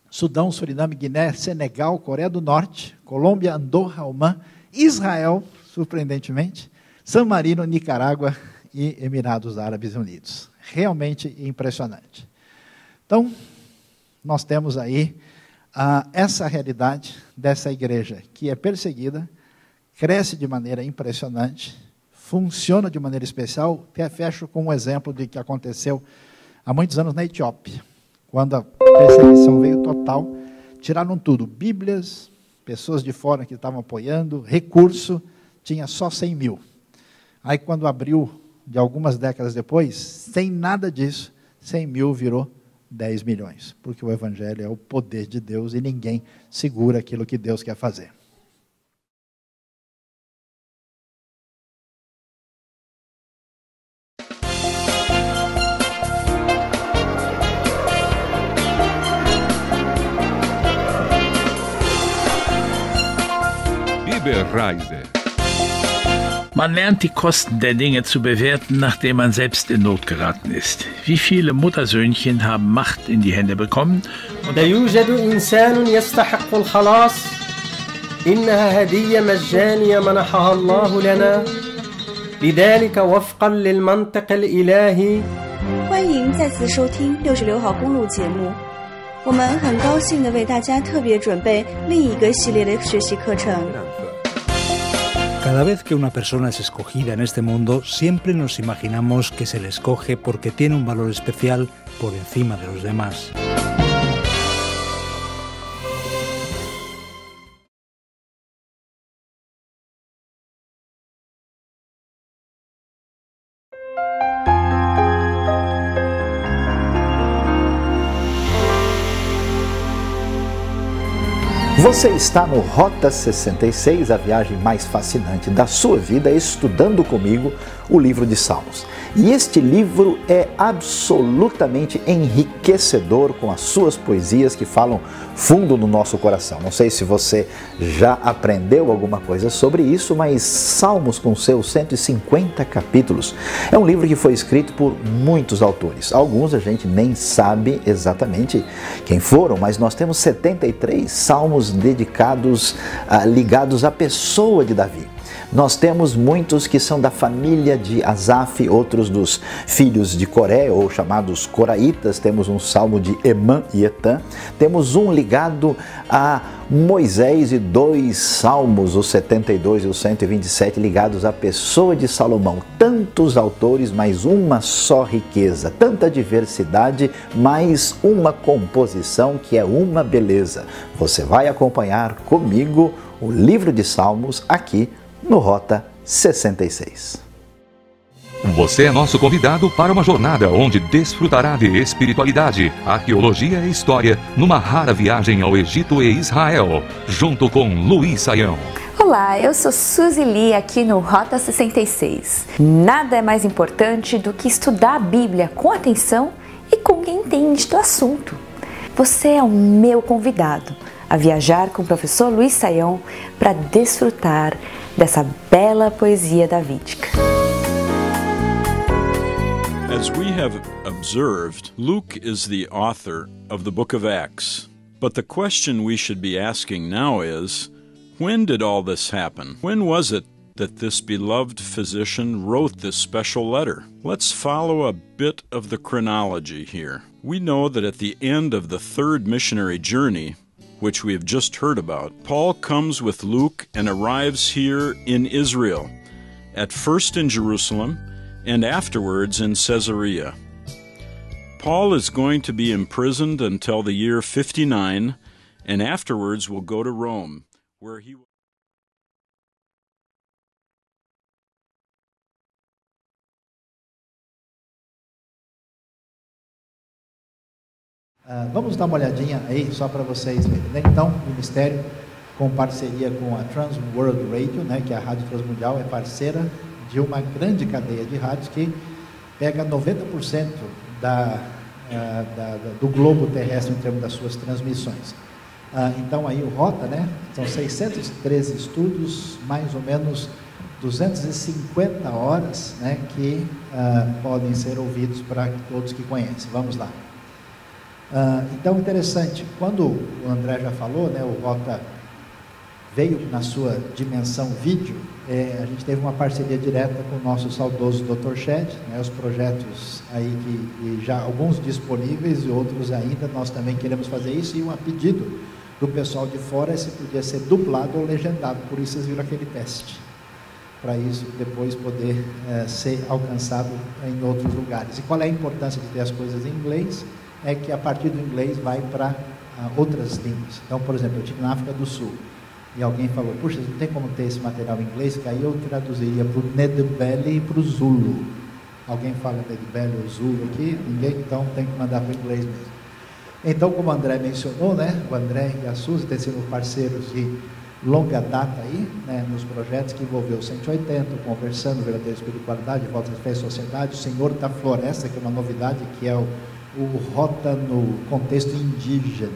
Sudão, Suriname, Guiné, Senegal, Coreia do Norte, Colômbia, Andorra, Omã, Israel, surpreendentemente, San Marino, Nicarágua e Emirados Árabes Unidos. Realmente impressionante. Então, nós temos aí essa realidade dessa igreja que é perseguida, cresce de maneira impressionante, funciona de maneira especial. Até fecho com um exemplo de que aconteceu há muitos anos na Etiópia, quando a perseguição veio total, tiraram tudo, Bíblias, pessoas de fora que estavam apoiando, recurso, tinha só 100 mil. Aí quando abriu, de algumas décadas depois, sem nada disso, 100 mil virou 10 milhões, porque o Evangelho é o poder de Deus e ninguém segura aquilo que Deus quer fazer. Bibelreise. Man lernt die Kosten der Dinge zu bewerten, nachdem man selbst in Not geraten ist. Wie viele Muttersöhnchen haben Macht in die Hände bekommen? لا يوجد إنسان يستحق الخلاص إنها هدية مجانية منحها الله لنا لذلك وفقا للمنطق الإلهي 欢迎再次收听66号公路节目。我们很高兴地为大家特别准备另一个系列的学习课程。Cada vez que una persona es escogida en este mundo, siempre nos imaginamos que se le escoge porque tiene un valor especial por encima de los demás. Você está no Rota 66, a viagem mais fascinante da sua vida, estudando comigo o livro de Salmos. E este livro é absolutamente enriquecedor com as suas poesias que falam fundo no nosso coração. Não sei se você já aprendeu alguma coisa sobre isso, mas Salmos, com seus 150 capítulos, é um livro que foi escrito por muitos autores. Alguns a gente nem sabe exatamente quem foram, mas nós temos 73 salmos dedicados, ligados à pessoa de Davi. Nós temos muitos que são da família de Asaf, outros dos filhos de Coré, ou chamados coraitas. Temos um salmo de Emã e Etã. Temos um ligado a Moisés e 2 salmos, os 72 e os 127, ligados à pessoa de Salomão. Tantos autores, mas uma só riqueza. Tanta diversidade, mas uma composição que é uma beleza. Você vai acompanhar comigo o livro de Salmos aqui no Rota 66. Você é nosso convidado para uma jornada onde desfrutará de espiritualidade, arqueologia e história numa rara viagem ao Egito e Israel, junto com Luiz Saião. Olá, eu sou Suzy Lee aqui no Rota 66. Nada é mais importante do que estudar a Bíblia com atenção e com quem entende do assunto. Você é o meu convidado a viajar com o professor Luiz Saião para desfrutar dessa bela poesia davídica. As we have observed, Luke is the author of the book of Acts. But the question we should be asking now is, when did all this happen? When was it that this beloved physician wrote this special letter? Let's follow a bit of the chronology here. We know that at the end of the 3rd missionary journey, which we have just heard about, Paul comes with Luke and arrives here in Israel, at first in Jerusalem and afterwards in Caesarea. Paul is going to be imprisoned until the year 59, and afterwards will go to Rome, where he will... Vamos dar uma olhadinha aí, só para vocês verem, né? Então, o Ministério, com parceria com a Trans World Radio, né, que é a Rádio Transmundial, é parceira de uma grande cadeia de rádios que pega 90% do globo terrestre em termos das suas transmissões. Então, aí o Rota, né, são 613 estudos, mais ou menos 250 horas, né, que podem ser ouvidos para todos que conhecem. Vamos lá. Então, interessante, quando o André já falou, né, o Rota veio na sua dimensão vídeo, a gente teve uma parceria direta com o nosso saudoso Dr. Shed, né, os projetos aí que já alguns disponíveis e outros ainda, nós também queremos fazer isso, e a pedido do pessoal de fora se podia ser dublado ou legendado, por isso vocês viram aquele teste, para isso depois poder ser alcançado em outros lugares. E qual é a importância de ter as coisas em inglês? É que a partir do inglês vai para outras línguas. Então, por exemplo, eu estive na África do Sul e alguém falou, puxa, não tem como ter esse material em inglês, que aí eu traduziria para o Ndebele e para o Zulu. Alguém fala Ndebele ou Zulu aqui? Ninguém, então tem que mandar para o inglês mesmo. Então, como o André mencionou, né, o André e a Suzy têm sido parceiros de longa data aí, né, nos projetos que envolveu o 180, Conversando, Verdadeira Espiritualidade, Volta de Fé e Sociedade, o Senhor da Floresta, que é uma novidade, que é o Rota no contexto indígena.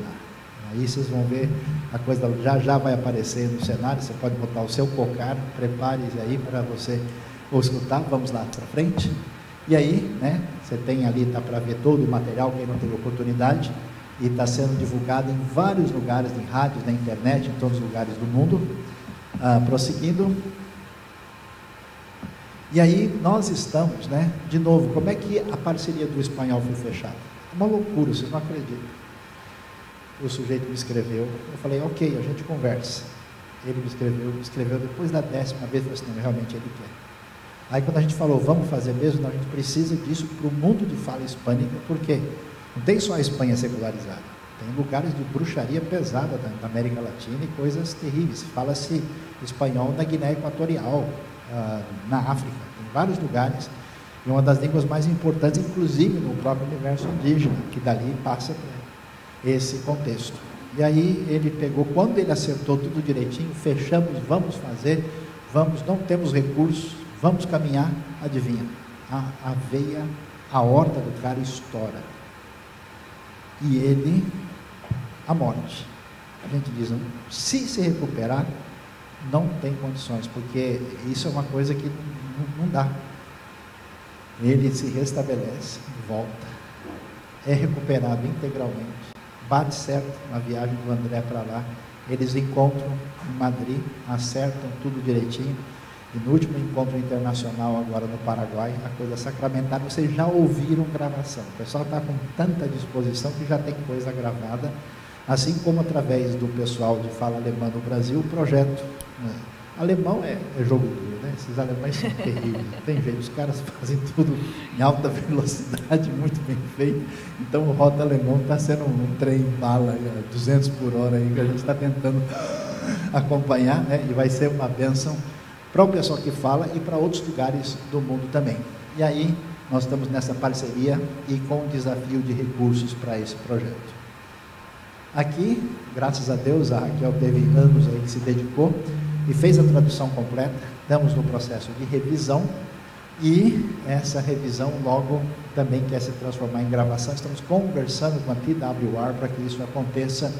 Aí vocês vão ver, a coisa já vai aparecer no cenário, você pode botar o seu cocar, prepare-se aí para você escutar. Vamos lá para frente. E aí, né, você tem ali, dá para ver todo o material, quem não teve oportunidade. e está sendo divulgado em vários lugares, em rádios, na internet, em todos os lugares do mundo. Prosseguindo. E aí nós estamos, né? De novo, como é que a parceria do espanhol foi fechada? É uma loucura, vocês não acreditam. O sujeito me escreveu, eu falei, ok, a gente conversa. Ele me escreveu depois da 10ª vez, eu falei assim, não, realmente ele quer. Aí quando a gente falou, vamos fazer mesmo, não, a gente precisa disso para o mundo de fala hispânica, porque não tem só a Espanha secularizada, tem lugares de bruxaria pesada na América Latina e coisas terríveis. Fala-se espanhol na Guiné Equatorial, na África, em vários lugares, e uma das línguas mais importantes, inclusive no próprio universo indígena, que dali passa para esse contexto. E aí ele pegou, quando ele acertou tudo direitinho, fechamos, vamos fazer, vamos, não temos recursos, vamos caminhar, adivinha, a veia, a horta do cara estoura. E ele, a morte. A gente diz, se recuperar, não tem condições, porque isso é uma coisa que não dá. Ele se restabelece, volta, é recuperado integralmente, bate certo na viagem do André para lá, eles encontram em Madrid, acertam tudo direitinho, e no último encontro internacional agora no Paraguai, a coisa sacramentada, vocês já ouviram gravação, o pessoal está com tanta disposição que já tem coisa gravada, assim como através do pessoal de fala alemã no Brasil, o projeto, alemão é jogo duro, né? Esses alemães são terríveis, não tem jeito, os caras fazem tudo em alta velocidade, muito bem feito, então o Rota Alemão está sendo um trem bala, 200 por hora aí, que a gente está tentando acompanhar, né? E vai ser uma bênção para o pessoal que fala e para outros lugares do mundo também. E aí nós estamos nessa parceria e com o desafio de recursos para esse projeto. Aqui, graças a Deus, a Raquel teve anos aí que se dedicou e fez a tradução completa. Estamos no processo de revisão e essa revisão logo também quer se transformar em gravação. Estamos conversando com a TWR para que isso aconteça.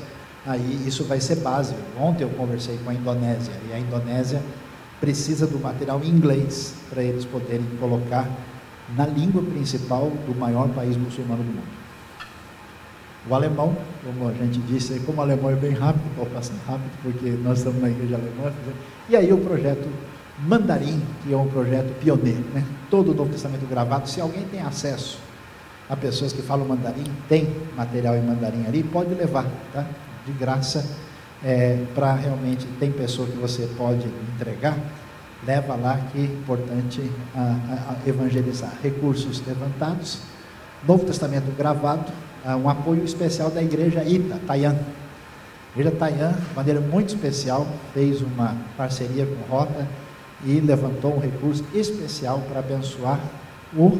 Aí isso vai ser básico. Ontem eu conversei com a Indonésia e a Indonésia precisa do material em inglês para eles poderem colocar na língua principal do maior país muçulmano do mundo. O alemão, como a gente disse, como o alemão é bem rápido, vou passar rápido, porque nós estamos na igreja alemã, e aí o projeto Mandarim, que é um projeto pioneiro, né? Todo o Novo Testamento gravado, se alguém tem acesso a pessoas que falam mandarim, tem material em mandarim ali, pode levar, tá? De graça, para realmente, tem pessoa que você pode entregar, leva lá, que é importante evangelizar. Recursos levantados, Novo Testamento gravado, um apoio especial da igreja ITA, Taian. A igreja Taian, de maneira muito especial, fez uma parceria com Rota e levantou um recurso especial para abençoar o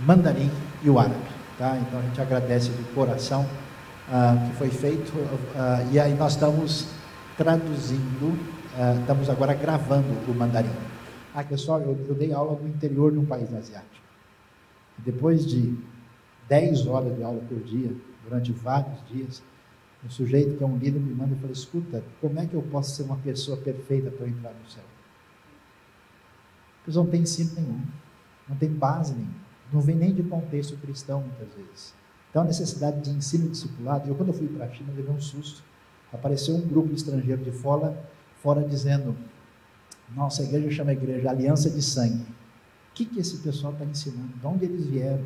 mandarim e o árabe. Tá? Então a gente agradece de coração que foi feito, e aí nós estamos traduzindo, estamos agora gravando o mandarim. Pessoal, eu dei aula no interior de um país asiático. Depois de 10 horas de aula por dia, durante vários dias, um sujeito que é um líder me manda e fala, escuta, como é que eu posso ser uma pessoa perfeita para eu entrar no céu? Eles não tem ensino nenhum, não tem base nenhuma, não vem nem de contexto cristão muitas vezes. Então a necessidade de ensino discipulado, quando eu fui para a China, eu levei um susto, apareceu um grupo estrangeiro de fora dizendo, nossa igreja chama a igreja Aliança de Sangue. O que esse pessoal está ensinando? De onde eles vieram?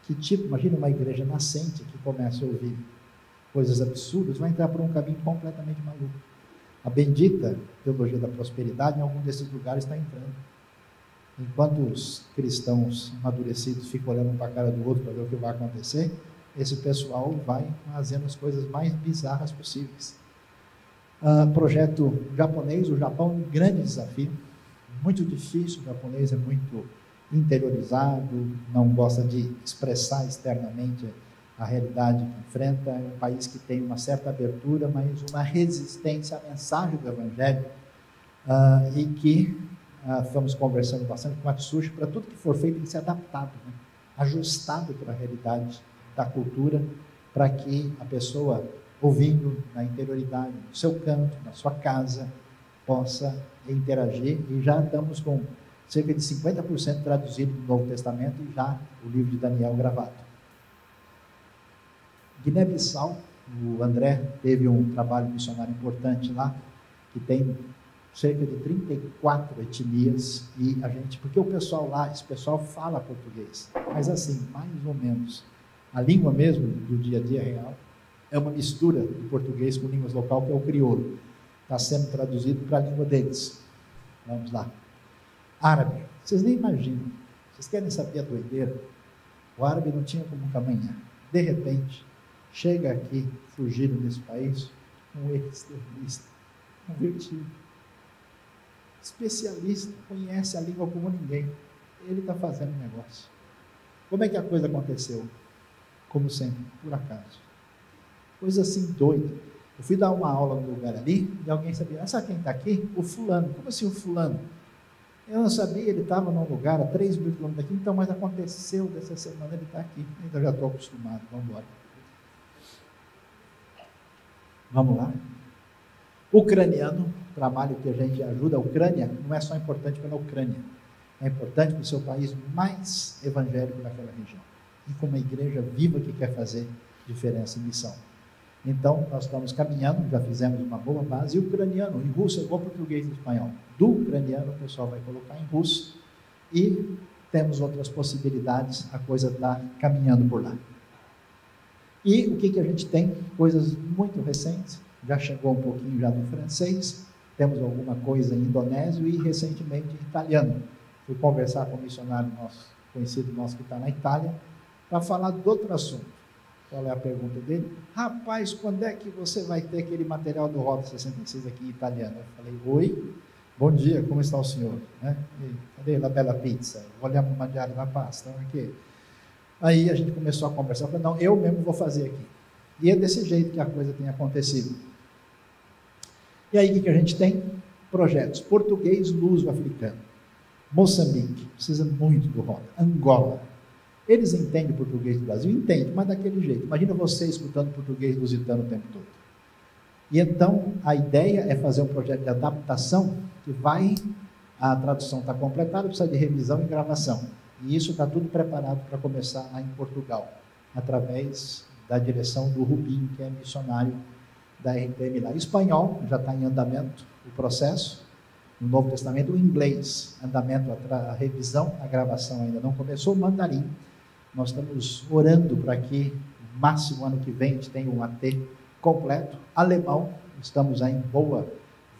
Que tipo, imagina uma igreja nascente que começa a ouvir coisas absurdas, vai entrar por um caminho completamente maluco. A bendita teologia da prosperidade em algum desses lugares está entrando. Enquanto os cristãos amadurecidos ficam olhando um para a cara do outro para ver o que vai acontecer, esse pessoal vai fazendo as coisas mais bizarras possíveis. Projeto japonês, o Japão é um grande desafio, muito difícil, o japonês é muito interiorizado, não gosta de expressar externamente a realidade que enfrenta, é um país que tem uma certa abertura, mas uma resistência à mensagem do Evangelho, e que estamos conversando bastante com o Atsushi, para tudo que for feito tem que ser adaptado, né? Ajustado para a realidade da cultura, para que a pessoa, ouvindo na interioridade, no seu canto, na sua casa, possa interagir, e já estamos com cerca de 50% traduzido do Novo Testamento e já o livro de Daniel gravado. Guiné-Bissau, o André teve um trabalho missionário importante lá, que tem cerca de 34 etnias, e a gente, porque o pessoal lá, esse pessoal fala português, mas assim, mais ou menos, a língua mesmo do dia a dia real é uma mistura de português com línguas local, que é o crioulo. Está sendo traduzido para a língua deles. Vamos lá. Árabe. Vocês nem imaginam. Vocês querem saber a doideira? O árabe não tinha como caminhar. De repente, chega aqui, fugido desse país, um extremista, convertido, especialista, conhece a língua como ninguém. Ele está fazendo negócio. Como é que a coisa aconteceu? Como sempre, por acaso. Coisa assim doida. Eu fui dar uma aula no lugar ali, e alguém sabia, sabe quem está aqui? O fulano. Como assim o fulano? Eu não sabia, ele estava num lugar a 3 mil quilômetros daqui, então, mas aconteceu dessa semana, ele está aqui. Então já estou acostumado, vamos embora. Vamos lá. Ucraniano, trabalho que a gente ajuda. A Ucrânia não é só importante pela Ucrânia, é importante para o seu país mais evangélico daquela região. E com uma igreja viva que quer fazer diferença em missão. Então, nós estamos caminhando, já fizemos uma boa base. E ucraniano, em russo é igual português e espanhol. Do ucraniano, o pessoal vai colocar em russo. E temos outras possibilidades, a coisa está caminhando por lá. E o que a gente tem? Coisas muito recentes, já chegou um pouquinho já do francês, temos alguma coisa em indonésio e recentemente em italiano. Fui conversar com um missionário nosso, conhecido nosso que está na Itália, para falar de outro assunto. Qual é a pergunta dele? Rapaz, quando é que você vai ter aquele material do Rota 66 aqui em italiano? Eu falei, oi, bom dia, como está o senhor? Cadê a bela pizza? Vogliamo mangiare la pasta? Aqui. Aí a gente começou a conversar, eu falei, não, eu mesmo vou fazer aqui. E é desse jeito que a coisa tem acontecido. E aí o que a gente tem? Projetos. Português luso-africano. Moçambique, precisa muito do Rota. Angola. Eles entendem português do Brasil? Entendem, mas daquele jeito. Imagina você escutando português lusitano o tempo todo. E então, a ideia é fazer um projeto de adaptação que a tradução está completada, precisa de revisão e gravação. E isso está tudo preparado para começar lá em Portugal, através da direção do Rubinho, que é missionário da RTM lá. Espanhol, já está em andamento o processo. No Novo Testamento, o inglês, andamento, a revisão, a gravação ainda não começou. Mandarim, nós estamos orando para que, no máximo ano que vem, a gente tenha um AT completo. Alemão, estamos aí em boa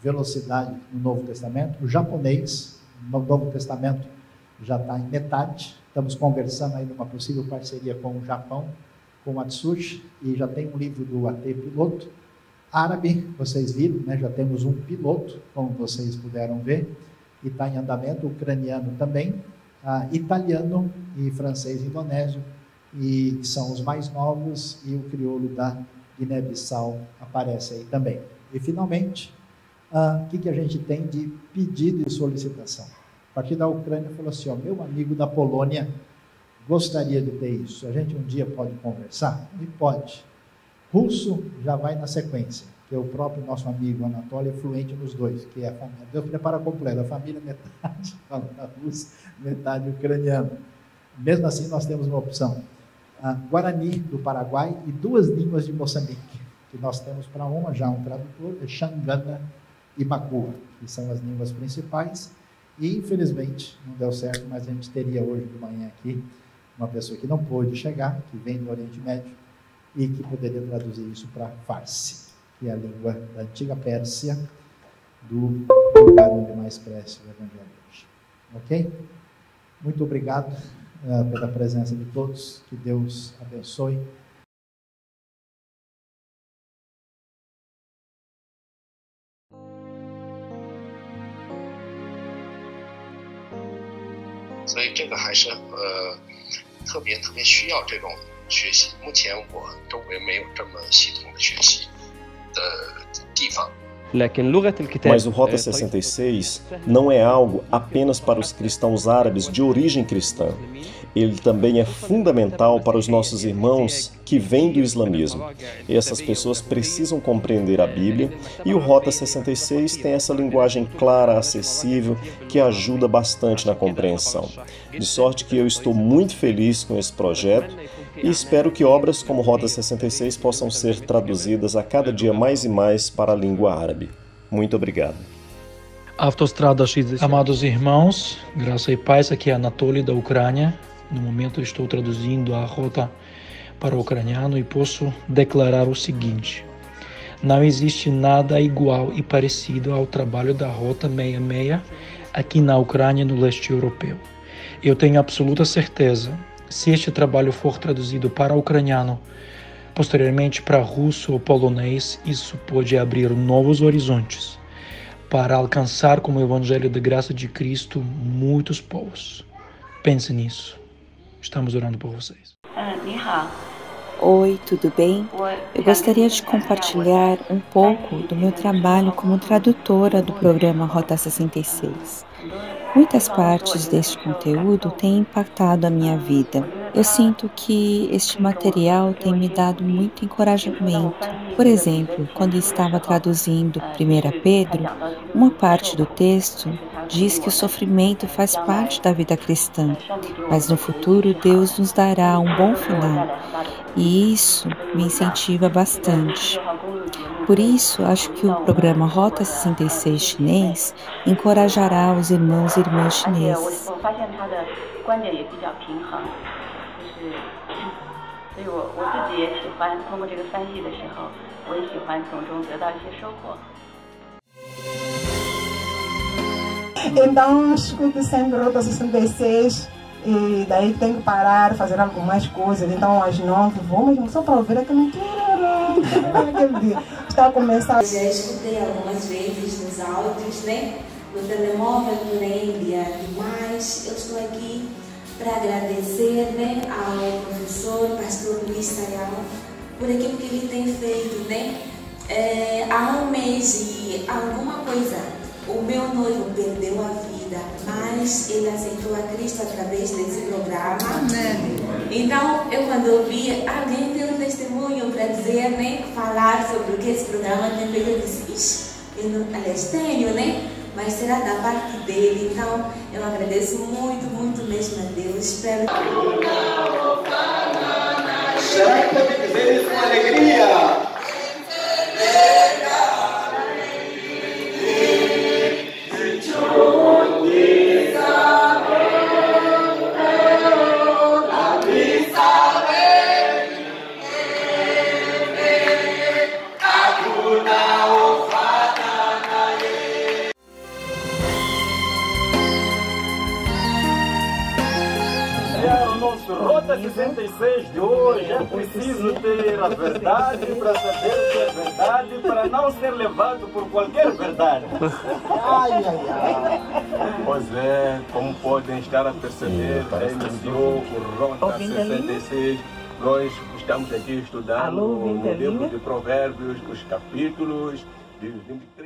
velocidade no Novo Testamento. O japonês, no Novo Testamento, já está em metade. Estamos conversando aí numa possível parceria com o Japão, com o Atsushi, e já tem um livro do AT piloto. Árabe, vocês viram, né? Já temos um piloto, como vocês puderam ver, e está em andamento. Ucraniano também, italiano e francês e indonésio, e são os mais novos, e o crioulo da Guiné-Bissau aparece aí também. E finalmente, o que a gente tem de pedido e solicitação? A partir da Ucrânia falou assim, ó, meu amigo da Polônia gostaria de ter isso. A gente um dia pode conversar? E pode. Russo já vai na sequência, que é o próprio nosso amigo Anatoly, é fluente nos dois, que é a família. Deus prepara completo, a família metade fala russo, metade ucraniano. Mesmo assim, nós temos uma opção. Guarani do Paraguai e 2 línguas de Moçambique, que nós temos para uma já um tradutor, é Xangana e Macua, que são as línguas principais. E, infelizmente, não deu certo, mas a gente teria hoje de manhã aqui uma pessoa que não pôde chegar, que vem do Oriente Médio, e que poderia traduzir isso para Farsi, que é a língua da antiga Pérsia, do lugar onde mais cresce o Evangelho hoje. Ok? Muito obrigado pela presença de todos, que Deus abençoe. Mas o Rota 66 não é algo apenas para os cristãos árabes de origem cristã. Ele também é fundamental para os nossos irmãos que vêm do islamismo. Essas pessoas precisam compreender a Bíblia e o Rota 66 tem essa linguagem clara, acessível, que ajuda bastante na compreensão. De sorte que eu estou muito feliz com esse projeto E espero que obras como Rota 66 possam ser traduzidas a cada dia mais e mais para a língua árabe. Muito obrigado. Amados irmãos, graça e paz, aqui é Anatoly da Ucrânia. No momento estou traduzindo a Rota para o ucraniano e posso declarar o seguinte: não existe nada igual e parecido ao trabalho da Rota 66 aqui na Ucrânia e no leste europeu. Eu tenho absoluta certeza, se este trabalho for traduzido para o ucraniano, posteriormente para russo ou polonês, isso pode abrir novos horizontes para alcançar com o Evangelho da Graça de Cristo muitos povos. Pense nisso. Estamos orando por vocês. Oi, tudo bem? Eu gostaria de compartilhar um pouco do meu trabalho como tradutora do programa Rota 66. Muitas partes deste conteúdo têm impactado a minha vida. Eu sinto que este material tem me dado muito encorajamento. Por exemplo, quando estava traduzindo 1 Pedro, uma parte do texto diz que o sofrimento faz parte da vida cristã, mas no futuro Deus nos dará um bom final, e isso me incentiva bastante. Por isso, acho que o programa Rota 66 chinês encorajará os irmãos e irmãs chineses. Então, escuto sempre Rota 66 e daí tenho que parar, fazer algumas coisas. Então, às 9 vou mesmo só para ouvir aquele dia. Está a começar. Já escutei algumas vezes nos áudios, né? No telemóvel, no Índia, mas eu estou aqui para agradecer, né, ao professor, pastor Luiz Sayão, por aquilo que ele tem feito, né? Há um mês e alguma coisa, o meu noivo perdeu a vida, mas ele aceitou a Cristo através desse programa. Amém. Então, eu quando ouvi alguém ter um testemunho para dizer, né, falar sobre o que esse programa tem feito, eu disse, eu não, aliás, tenho, né? Mas será da parte dele. Então, eu agradeço muito, muito mesmo a Deus. Espero que... Será que pode dizer isso com alegria? Rota 66 de hoje, é preciso ter a verdade para saber o que é verdade, para não ser levado por qualquer verdade. Pois é, como podem estar a perceber, iniciou o Rota 66. Nós estamos aqui estudando no livro de Provérbios, os capítulos de 23.